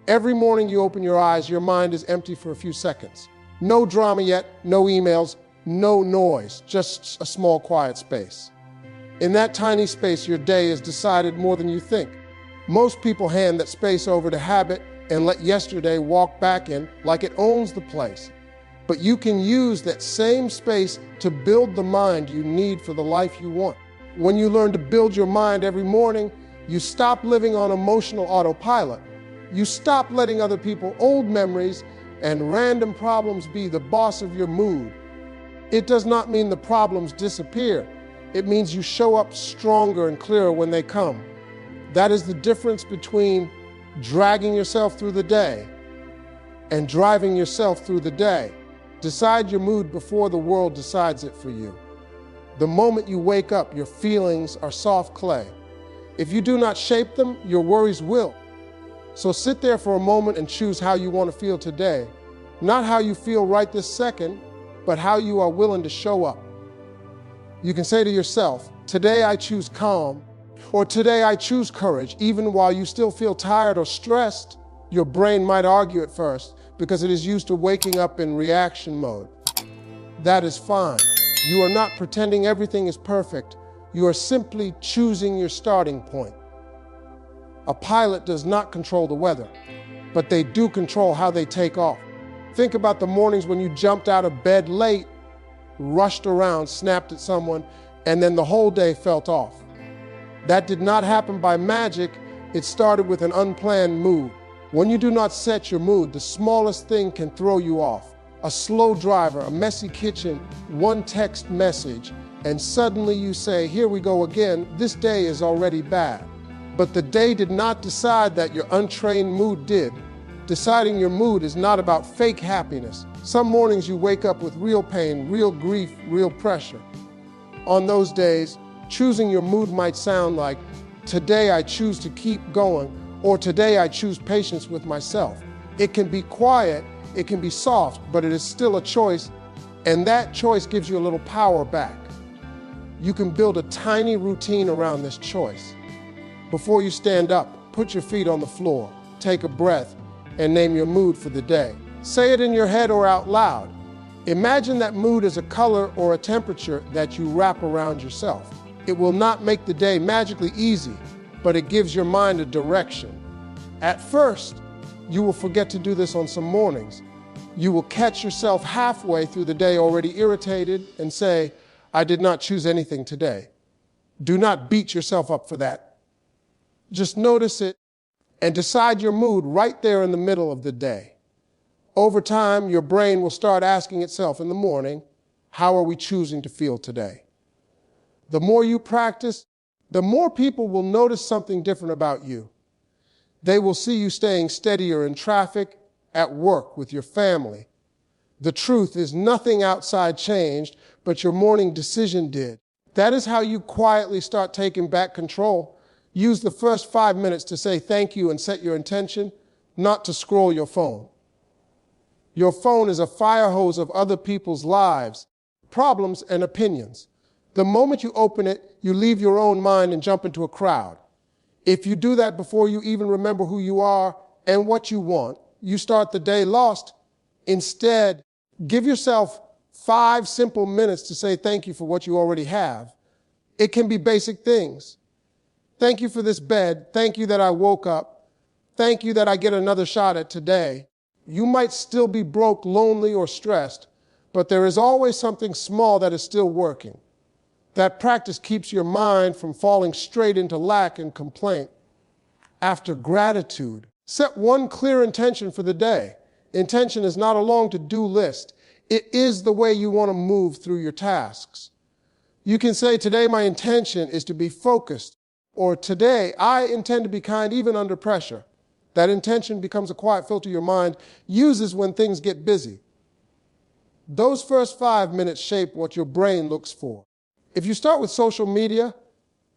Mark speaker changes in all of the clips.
Speaker 1: Every morning you open your eyes, your mind is empty for a few seconds. No drama yet, no emails, no noise, just a small quiet space. In that tiny space, your day is decided more than you think. Most people hand that space over to habit and let yesterday walk back in like it owns the place. But you can use that same space to build the mind you need for the life you want. When you learn to build your mind every morning, you stop living on emotional autopilot. You stop letting other people's old memories and random problems be the boss of your mood. It does not mean the problems disappear. It means you show up stronger and clearer when they come. That is the difference between dragging yourself through the day and driving yourself through the day. Decide your mood before the world decides it for you. The moment you wake up, your feelings are soft clay. If you do not shape them, your worries will. So sit there for a moment and choose how you want to feel today. Not how you feel right this second, but how you are willing to show up. You can say to yourself, today I choose calm, or today I choose courage. Even while you still feel tired or stressed, your brain might argue at first because it is used to waking up in reaction mode. That is fine. You are not pretending everything is perfect. You are simply choosing your starting point. A pilot does not control the weather, but they do control how they take off. Think about the mornings when you jumped out of bed late, rushed around, snapped at someone, and then the whole day felt off. That did not happen by magic. It started with an unplanned move. When you do not set your mood, the smallest thing can throw you off. A slow driver, a messy kitchen, one text message, and suddenly you say, here we go again, this day is already bad. But the day did not decide that, your untrained mood did. Deciding your mood is not about fake happiness. Some mornings you wake up with real pain, real grief, real pressure. On those days, choosing your mood might sound like, today I choose to keep going, or today I choose patience with myself. It can be quiet, it can be soft, but it is still a choice, and that choice gives you a little power back. You can build a tiny routine around this choice. Before you stand up, put your feet on the floor, take a breath, and name your mood for the day. Say it in your head or out loud. Imagine that mood as a color or a temperature that you wrap around yourself. It will not make the day magically easy, but it gives your mind a direction. At first, you will forget to do this on some mornings. You will catch yourself halfway through the day already irritated and say, I did not choose anything today. Do not beat yourself up for that. Just notice it and decide your mood right there in the middle of the day. Over time, your brain will start asking itself in the morning, how are we choosing to feel today? The more you practice, the more people will notice something different about you. They will see you staying steadier in traffic, at work, with your family. The truth is nothing outside changed, but your morning decision did. That is how you quietly start taking back control. Use the first 5 minutes to say thank you and set your intention, not to scroll your phone. Your phone is a fire hose of other people's lives, problems, and opinions. The moment you open it, you leave your own mind and jump into a crowd. If you do that before you even remember who you are and what you want, you start the day lost. Instead, give yourself 5 simple minutes to say thank you for what you already have. It can be basic things. Thank you for this bed. Thank you that I woke up. Thank you that I get another shot at today. You might still be broke, lonely, or stressed, but there is always something small that is still working. That practice keeps your mind from falling straight into lack and complaint. After gratitude, set one clear intention for the day. Intention is not a long to-do list. It is the way you want to move through your tasks. You can say, today my intention is to be focused, or today I intend to be kind even under pressure. That intention becomes a quiet filter your mind uses when things get busy. Those first 5 minutes shape what your brain looks for. If you start with social media,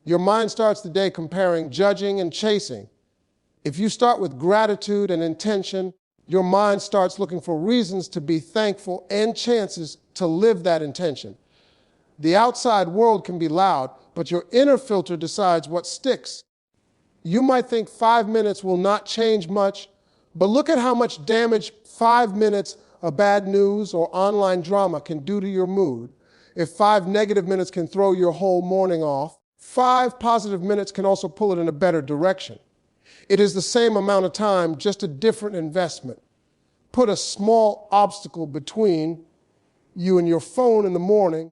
Speaker 1: your mind starts the day comparing, judging, and chasing. If you start with gratitude and intention, your mind starts looking for reasons to be thankful and chances to live that intention. The outside world can be loud, but your inner filter decides what sticks. You might think 5 minutes will not change much, But look at how much damage 5 minutes of bad news or online drama can do to your mood. If 5 negative minutes can throw your whole morning off, 5 positive minutes can also pull it in a better direction. It is the same amount of time, just a different investment. Put a small obstacle between you and your phone in the morning.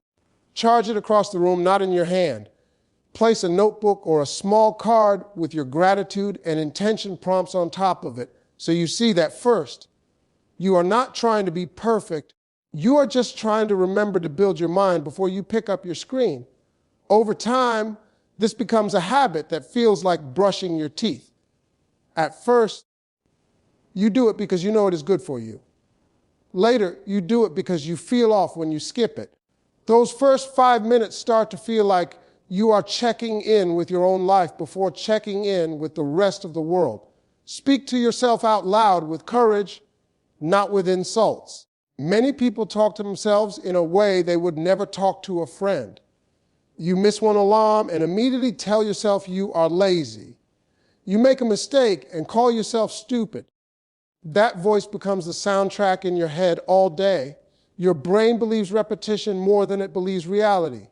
Speaker 1: Charge it across the room, not in your hand. Place a notebook or a small card with your gratitude and intention prompts on top of it, so you see that first. You are not trying to be perfect. You are just trying to remember to build your mind before you pick up your screen. Over time, this becomes a habit that feels like brushing your teeth. At first, you do it because you know it is good for you. Later, you do it because you feel off when you skip it. Those first 5 minutes start to feel like you are checking in with your own life before checking in with the rest of the world. Speak to yourself out loud with courage, not with insults. Many people talk to themselves in a way they would never talk to a friend. You miss one alarm and immediately tell yourself you are lazy. You make a mistake and call yourself stupid. That voice becomes the soundtrack in your head all day. Your brain believes repetition more than it believes reality.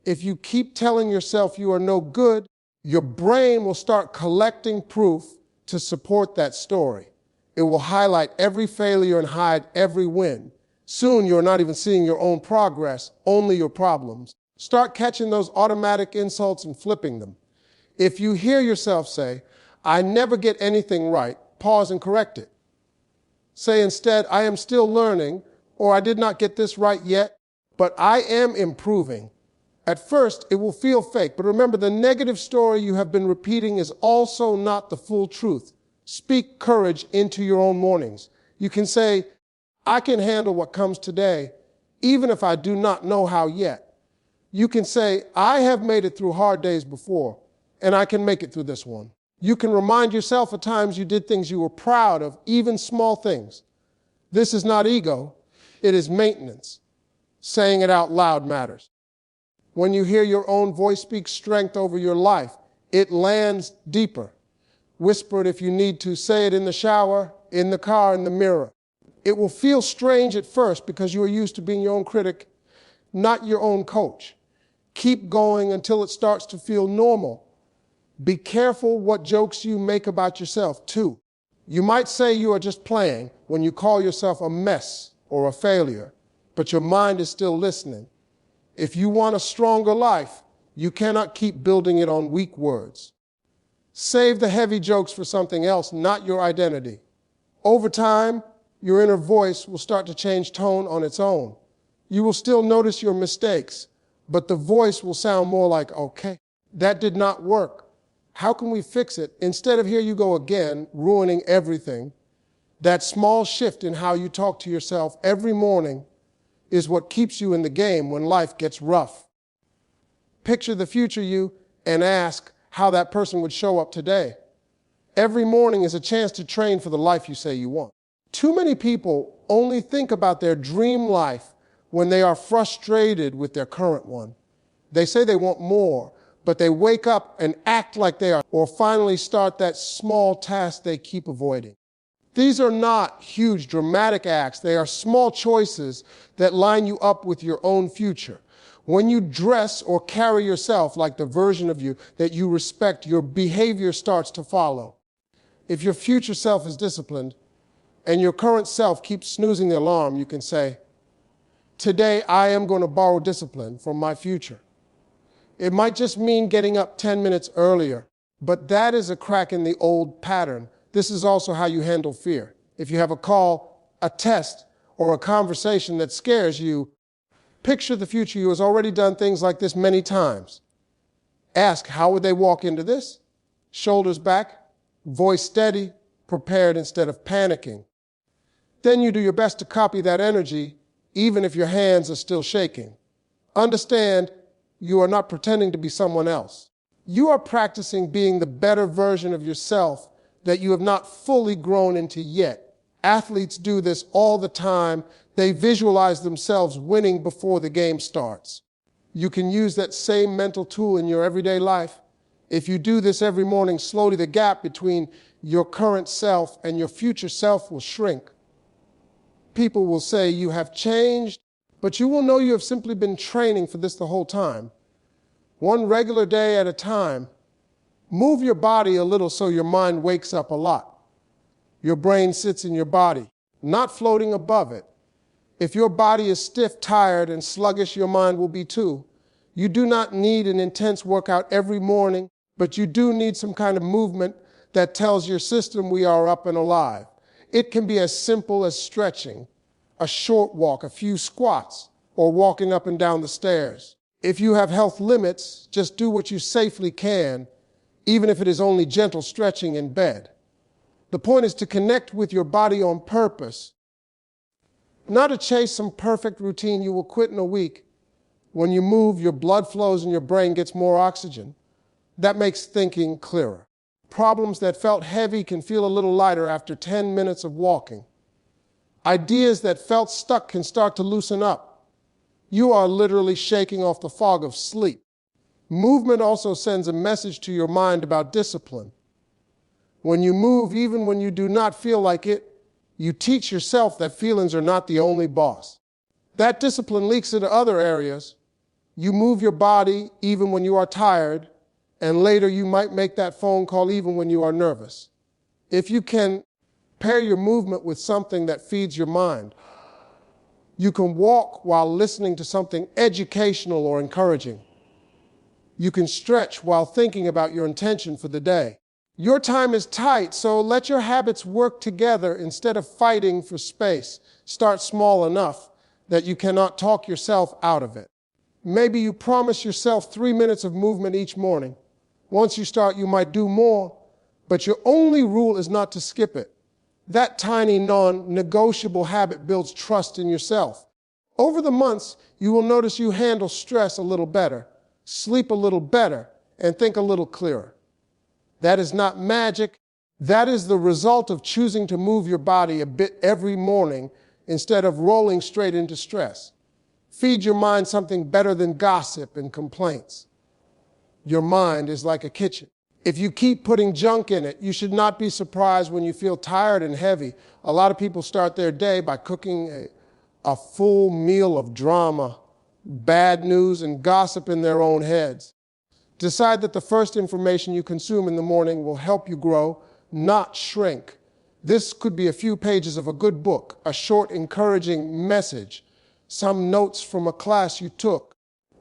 Speaker 1: If you keep telling yourself you are no good, your brain will start collecting proof to support that story. It will highlight every failure and hide every win. Soon you're not even seeing your own progress, only your problems. Start catching those automatic insults and flipping them. If you hear yourself say, "I never get anything right," pause and correct it. Say instead, "I am still learning," or "I did not get this right yet, but I am improving." At first, it will feel fake, but remember, the negative story you have been repeating is also not the full truth. Speak courage into your own mornings. You can say, "I can handle what comes today, even if I do not know how yet." You can say, "I have made it through hard days before, and I can make it through this one." You can remind yourself of times you did things you were proud of, even small things. This is not ego, it is maintenance. Saying it out loud matters. When you hear your own voice speak strength over your life, it lands deeper. Whisper it if you need to. Say it in the shower, in the car, in the mirror. It will feel strange at first because you are used to being your own critic, not your own coach. Keep going until it starts to feel normal. Be careful what jokes you make about yourself, too. You might say you are just playing when you call yourself a mess or a failure, but your mind is still listening. If you want a stronger life, you cannot keep building it on weak words. Save the heavy jokes for something else, not your identity. Over time, your inner voice will start to change tone on its own. You will still notice your mistakes, but the voice will sound more like, "Okay, that did not work. How can we fix it?" Instead of "Here you go again, ruining everything." That small shift in how you talk to yourself every morning is what keeps you in the game when life gets rough. Picture the future you and ask how that person would show up today. Every morning is a chance to train for the life you say you want. Too many people only think about their dream life when they are frustrated with their current one. They say they want more, but they wake up and act like they are, or finally start that small task they keep avoiding. These are not huge, dramatic acts. They are small choices that line you up with your own future. When you dress or carry yourself like the version of you that you respect, your behavior starts to follow. If your future self is disciplined and your current self keeps snoozing the alarm, you can say, "Today I am going to borrow discipline from my future." It might just mean getting up 10 minutes earlier, but that is a crack in the old pattern. This is also how you handle fear. If you have a call, a test, or a conversation that scares you, picture the future you has already done things like this many times. Ask, how would they walk into this? Shoulders back, voice steady, prepared instead of panicking. Then you do your best to copy that energy, even if your hands are still shaking. Understand, you are not pretending to be someone else. You are practicing being the better version of yourself that you have not fully grown into yet. Athletes do this all the time. They visualize themselves winning before the game starts. You can use that same mental tool in your everyday life. If you do this every morning, slowly the gap between your current self and your future self will shrink. People will say you have changed, but you will know you have simply been training for this the whole time. One regular day at a time. Move your body a little so your mind wakes up a lot. Your brain sits in your body, not floating above it. If your body is stiff, tired, and sluggish, your mind will be too. You do not need an intense workout every morning, but you do need some kind of movement that tells your system we are up and alive. It can be as simple as stretching, a short walk, a few squats, or walking up and down the stairs. If you have health limits, just do what you safely can, even if it is only gentle stretching in bed. The point is to connect with your body on purpose, not to chase some perfect routine you will quit in a week. When you move, your blood flows and your brain gets more oxygen. That makes thinking clearer. Problems that felt heavy can feel a little lighter after 10 minutes of walking. Ideas that felt stuck can start to loosen up. You are literally shaking off the fog of sleep. Movement also sends a message to your mind about discipline. When you move, even when you do not feel like it, you teach yourself that feelings are not the only boss. That discipline leaks into other areas. You move your body even when you are tired, and later you might make that phone call even when you are nervous. If you can pair your movement with something that feeds your mind, you can walk while listening to something educational or encouraging. You can stretch while thinking about your intention for the day. Your time is tight, so let your habits work together instead of fighting for space. Start small enough that you cannot talk yourself out of it. Maybe you promise yourself 3 minutes of movement each morning. Once you start, you might do more, but your only rule is not to skip it. That tiny non-negotiable habit builds trust in yourself. Over the months, you will notice you handle stress a little better, sleep a little better, and think a little clearer. That is not magic. That is the result of choosing to move your body a bit every morning instead of rolling straight into stress. Feed your mind something better than gossip and complaints. Your mind is like a kitchen. If you keep putting junk in it, you should not be surprised when you feel tired and heavy. A lot of people start their day by cooking a full meal of drama, bad news, and gossip in their own heads. Decide that the first information you consume in the morning will help you grow, not shrink. This could be a few pages of a good book, a short encouraging message, some notes from a class you took,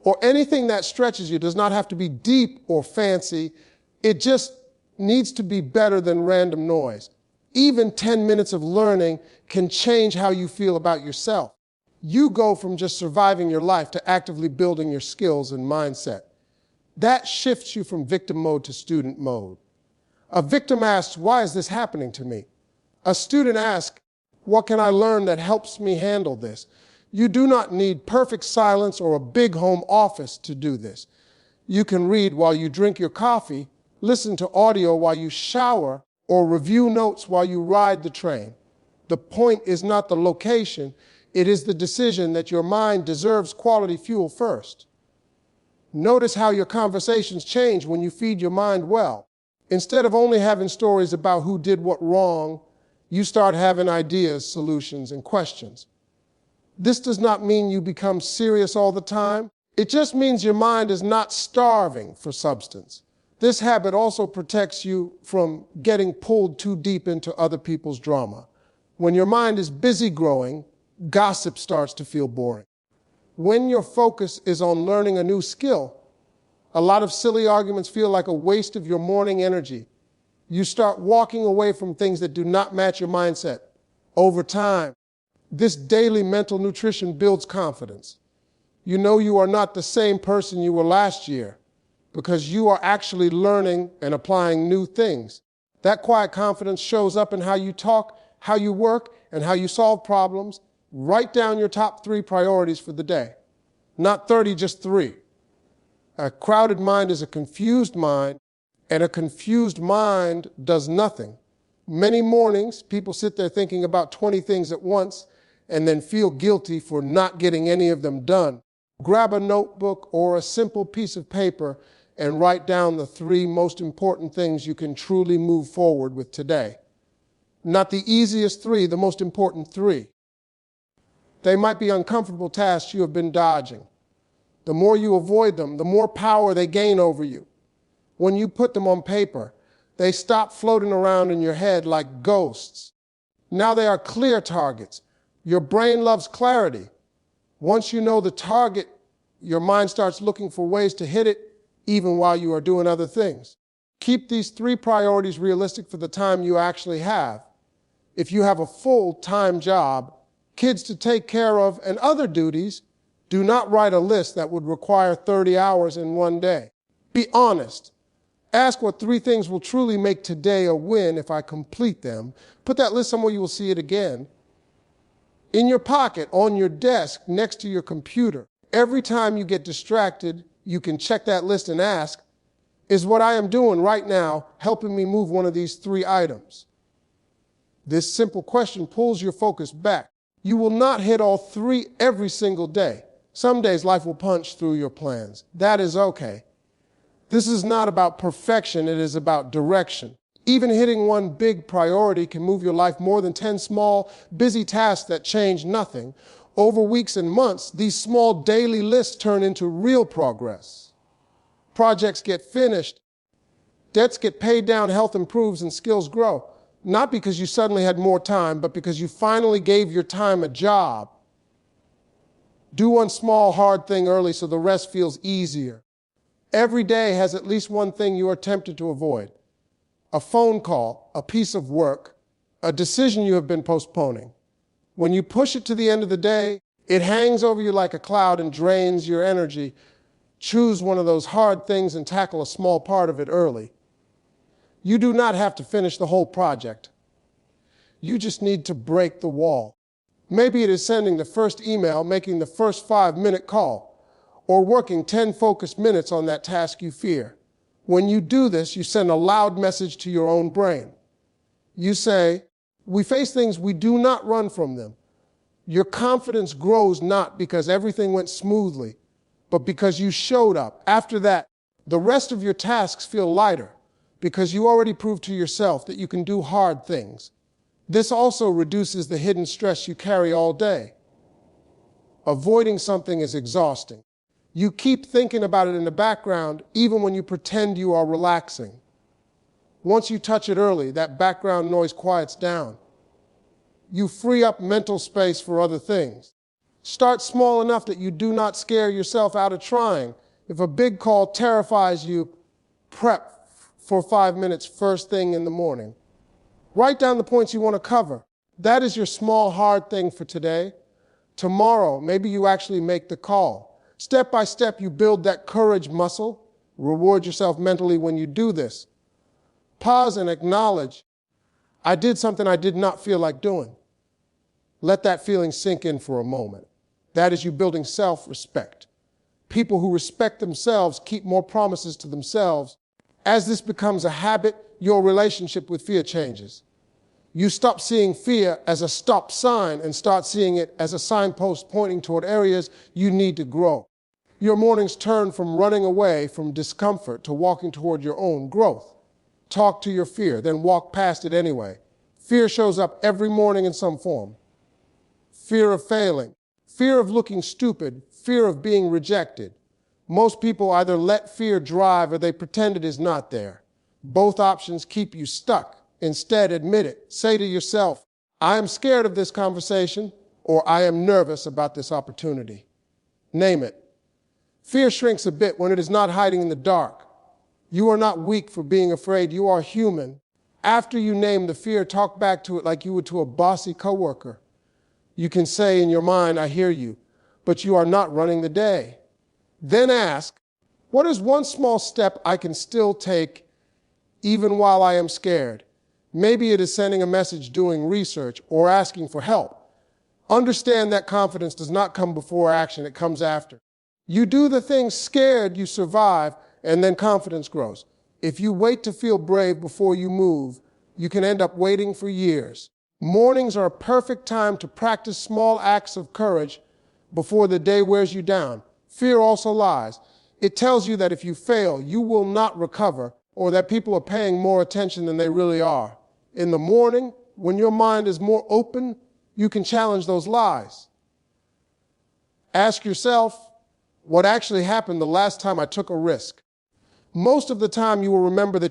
Speaker 1: or anything that stretches you. It does not have to be deep or fancy. It just needs to be better than random noise. Even 10 minutes of learning can change how you feel about yourself. You go from just surviving your life to actively building your skills and mindset. That shifts you from victim mode to student mode. A victim asks, why is this happening to me? A student asks, what can I learn that helps me handle this? You do not need perfect silence or a big home office to do this. You can read while you drink your coffee, listen to audio while you shower, or review notes while you ride the train. The point is not the location, it is the decision that your mind deserves quality fuel first. Notice how your conversations change when you feed your mind well. Instead of only having stories about who did what wrong, you start having ideas, solutions, and questions. This does not mean you become serious all the time. It just means your mind is not starving for substance. This habit also protects you from getting pulled too deep into other people's drama. When your mind is busy growing, gossip starts to feel boring. When your focus is on learning a new skill, a lot of silly arguments feel like a waste of your morning energy. You start walking away from things that do not match your mindset. Over time, this daily mental nutrition builds confidence. You know you are not the same person you were last year because you are actually learning and applying new things. That quiet confidence shows up in how you talk, how you work, and how you solve problems. Write down your top 3 priorities for the day. Not 30, just 3. A crowded mind is a confused mind, and a confused mind does nothing. Many mornings, people sit there thinking about 20 things at once and then feel guilty for not getting any of them done. Grab a notebook or a simple piece of paper and write down the 3 most important things you can truly move forward with today. Not the easiest 3, the most important 3. They might be uncomfortable tasks you have been dodging. The more you avoid them, the more power they gain over you. When you put them on paper, they stop floating around in your head like ghosts. Now they are clear targets. Your brain loves clarity. Once you know the target, your mind starts looking for ways to hit it, even while you are doing other things. Keep these 3 priorities realistic for the time you actually have. If you have a full-time job, kids to take care of, and other duties, do not write a list that would require 30 hours in one day. Be honest. Ask what 3 things will truly make today a win if I complete them. Put that list somewhere you will see it again. In your pocket, on your desk, next to your computer. Every time you get distracted, you can check that list and ask, is what I am doing right now helping me move one of these 3 items? This simple question pulls your focus back. You will not hit all 3 every single day. Some days life will punch through your plans. That is okay. This is not about perfection, it is about direction. Even hitting one big priority can move your life more than 10 small, busy tasks that change nothing. Over weeks and months, these small daily lists turn into real progress. Projects get finished, debts get paid down, health improves, and skills grow. Not because you suddenly had more time, but because you finally gave your time a job. Do one small, hard thing early so the rest feels easier. Every day has at least one thing you are tempted to avoid. A phone call, a piece of work, a decision you have been postponing. When you push it to the end of the day, it hangs over you like a cloud and drains your energy. Choose one of those hard things and tackle a small part of it early. You do not have to finish the whole project. You just need to break the wall. Maybe it is sending the first email, making the first 5-minute call, or working 10 focused minutes on that task you fear. When you do this, you send a loud message to your own brain. You say, we face things, we do not run from them. Your confidence grows not because everything went smoothly, but because you showed up. After that, the rest of your tasks feel lighter because you already proved to yourself that you can do hard things. This also reduces the hidden stress you carry all day. Avoiding something is exhausting. You keep thinking about it in the background even when you pretend you are relaxing. Once you touch it early, that background noise quiets down. You free up mental space for other things. Start small enough that you do not scare yourself out of trying. If a big call terrifies you, prep for 5 minutes first thing in the morning. Write down the points you want to cover. That is your small, hard thing for today. Tomorrow, maybe you actually make the call. Step by step, you build that courage muscle. Reward yourself mentally when you do this. Pause and acknowledge, I did something I did not feel like doing. Let that feeling sink in for a moment. That is you building self-respect. People who respect themselves keep more promises to themselves. As this becomes a habit, your relationship with fear changes. You stop seeing fear as a stop sign and start seeing it as a signpost pointing toward areas you need to grow. Your mornings turn from running away from discomfort to walking toward your own growth. Talk to your fear, then walk past it anyway. Fear shows up every morning in some form. Fear of failing, fear of looking stupid, fear of being rejected. Most people either let fear drive or they pretend it is not there. Both options keep you stuck. Instead, admit it. Say to yourself, I am scared of this conversation, or I am nervous about this opportunity. Name it. Fear shrinks a bit when it is not hiding in the dark. You are not weak for being afraid. You are human. After you name the fear, talk back to it like you would to a bossy coworker. You can say in your mind, I hear you, but you are not running the day. Then ask, what is one small step I can still take even while I am scared? Maybe it is sending a message, doing research, or asking for help. Understand that confidence does not come before action, it comes after. You do the things scared, you survive, and then confidence grows. If you wait to feel brave before you move, you can end up waiting for years. Mornings are a perfect time to practice small acts of courage before the day wears you down. Fear also lies. It tells you that if you fail, you will not recover, or that people are paying more attention than they really are. In the morning, when your mind is more open, you can challenge those lies. Ask yourself, what actually happened the last time I took a risk? Most of the time, you will remember that you